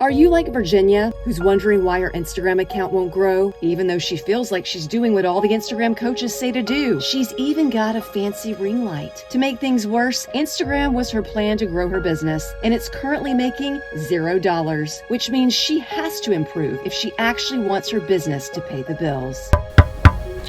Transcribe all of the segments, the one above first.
Are you like Virginia, who's wondering why her Instagram account won't grow, even though she feels like she's doing what all the Instagram coaches say to do? She's even got a fancy ring light. To make things worse, Instagram was her plan to grow her business, and it's currently making $0, which means she has to improve if she actually wants her business to pay the bills.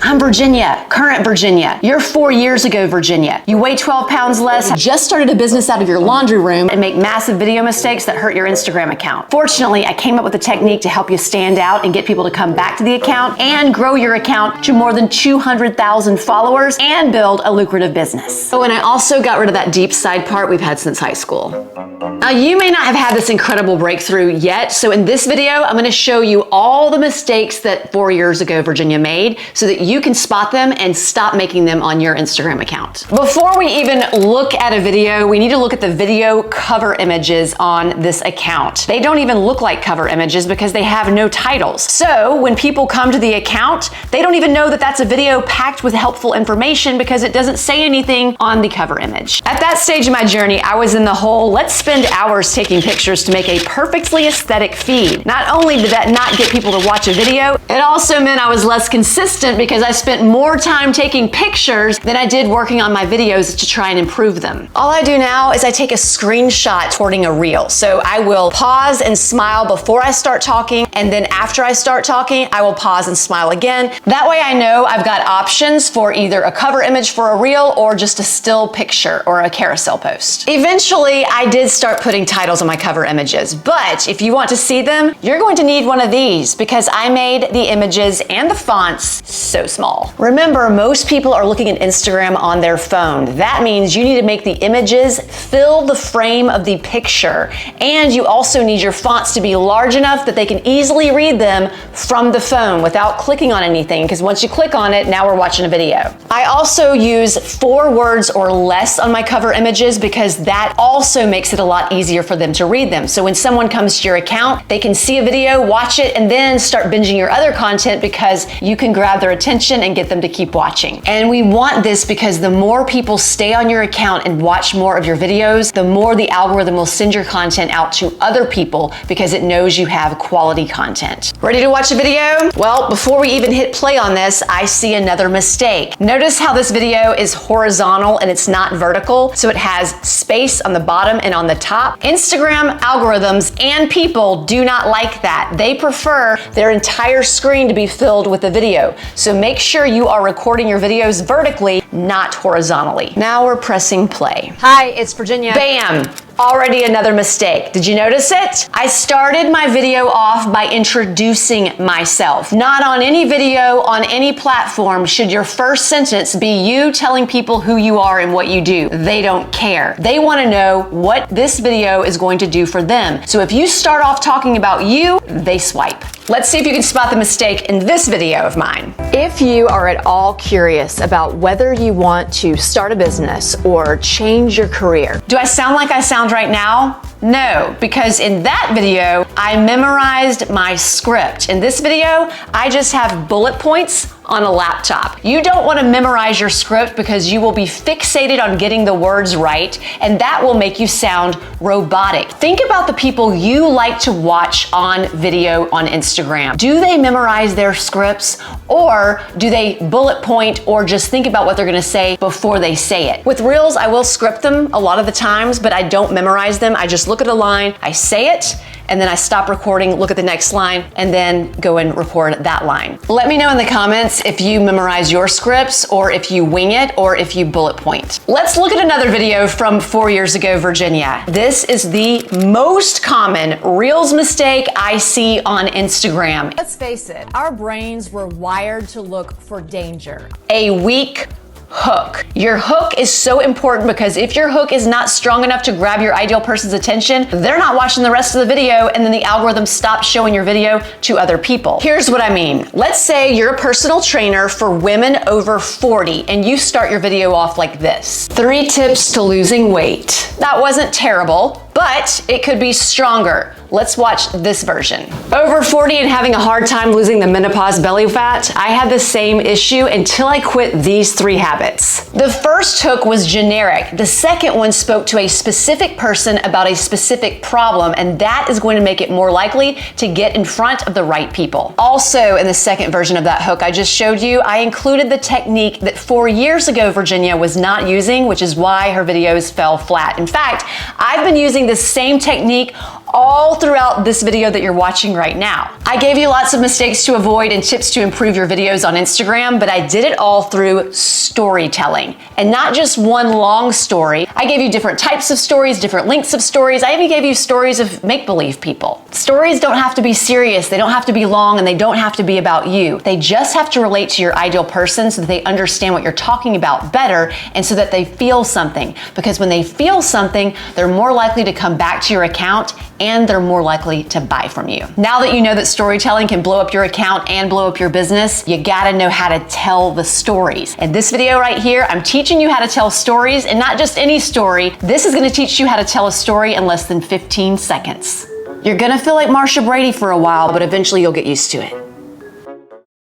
I'm Virginia, current Virginia. You're 4 years ago, Virginia. You weigh 12 pounds less, just started a business out of your laundry room, and make massive video mistakes that hurt your Instagram account. Fortunately, I came up with a technique to help you stand out and get people to come back to the account and grow your account to more than 200,000 followers and build a lucrative business. Oh, and I also got rid of that deep side part we've had since high school. Now, you may not have had this incredible breakthrough yet, so in this video, I'm gonna show you all the mistakes that 4 years ago Virginia made so that you can spot them and stop making them on your Instagram account. Before we even look at a video, we need to look at the video cover images on this account. They don't even look like cover images because they have no titles. So when people come to the account, they don't even know that that's a video packed with helpful information because it doesn't say anything on the cover image. At that stage of my journey, I was in the whole, let's spend hours taking pictures to make a perfectly aesthetic feed. Not only did that not get people to watch a video, it also meant I was less consistent because I spent more time taking pictures than I did working on my videos to try and improve them. All I do now is I take a screenshot recording a reel. So I will pause and smile before I start talking, and then after I start talking, I will pause and smile again. That way I know I've got options for either a cover image for a reel or just a still picture or a carousel post. Eventually, I did start putting titles on my cover images, but if you want to see them, you're going to need one of these because I made the images and the fonts so small. Remember, most people are looking at Instagram on their phone. That means you need to make the images fill the frame of the picture, and you also need your fonts to be large enough that they can easily read them from the phone without clicking on anything, because once you click on it, now we're watching a video. I also use 4 words or less on my cover images because that also makes it a lot easier for them to read them. So when someone comes to your account, they can see a video, watch it, and then start binging your other content because you can grab their attention and get them to keep watching. And we want this because the more people stay on your account and watch more of your videos, the more the algorithm will send your content out to other people because it knows you have quality content. Ready to watch a video? Well, before we even hit play on this, I see another mistake. Notice how this video is horizontal and it's not vertical, so it has space on the bottom and on the top. Instagram algorithms and people do not like that. They prefer their entire screen to be filled with the video. So make sure you are recording your videos vertically, not horizontally. Now we're pressing play. Hi, it's Virginia. Bam! Already another mistake. Did you notice it? I started my video off by introducing myself. Not on any video, on any platform, should your first sentence be you telling people who you are and what you do. They don't care. They want to know what this video is going to do for them. So if you start off talking about you, they swipe. Let's see if you can spot the mistake in this video of mine. If you are at all curious about whether you want to start a business or change your career, do I sound like I sound right now? No, because in that video, I memorized my script. In this video, I just have bullet points on a laptop. You don't want to memorize your script because you will be fixated on getting the words right, and that will make you sound robotic. Think about the people you like to watch on video on Instagram. Do they memorize their scripts, or do they bullet point or just think about what they're gonna say before they say it? With Reels, I will script them a lot of the times, but I don't memorize them. I just look at a line, I say it, and then I stop recording, look at the next line, and then go and record that line. Let me know in the comments if you memorize your scripts, or if you wing it, or if you bullet point. Let's look at another video from 4 years ago, Virginia. This is the most common Reels mistake I see on Instagram. Let's face it, our brains were wired to look for danger. A weak hook. Your hook is so important because if your hook is not strong enough to grab your ideal person's attention, they're not watching the rest of the video, and then the algorithm stops showing your video to other people. Here's what I mean. Let's say you're a personal trainer for women over 40 and you start your video off like this. 3 tips to losing weight. That wasn't terrible. but it could be stronger. Let's watch this version. Over 40 and having a hard time losing the menopause belly fat, I had the same issue until I quit these 3 habits. The first hook was generic. The second one spoke to a specific person about a specific problem, and that is going to make it more likely to get in front of the right people. Also, in the second version of that hook I just showed you, I included the technique that 4 years ago Virginia was not using, which is why her videos fell flat. In fact, I've been using the same technique all throughout this video that you're watching right now. I gave you lots of mistakes to avoid and tips to improve your videos on Instagram, but I did it all through storytelling. And not just one long story. I gave you different types of stories, different lengths of stories. I even gave you stories of make-believe people. Stories don't have to be serious, they don't have to be long, and they don't have to be about you. They just have to relate to your ideal person so that they understand what you're talking about better and so that they feel something. Because when they feel something, they're more likely to come back to your account and they're more likely to buy from you. Now that you know that storytelling can blow up your account and blow up your business, you gotta know how to tell the stories. In this video right here, I'm teaching you how to tell stories, and not just any story. This is gonna teach you how to tell a story in less than 15 seconds. You're gonna feel like Marsha Brady for a while, but eventually you'll get used to it.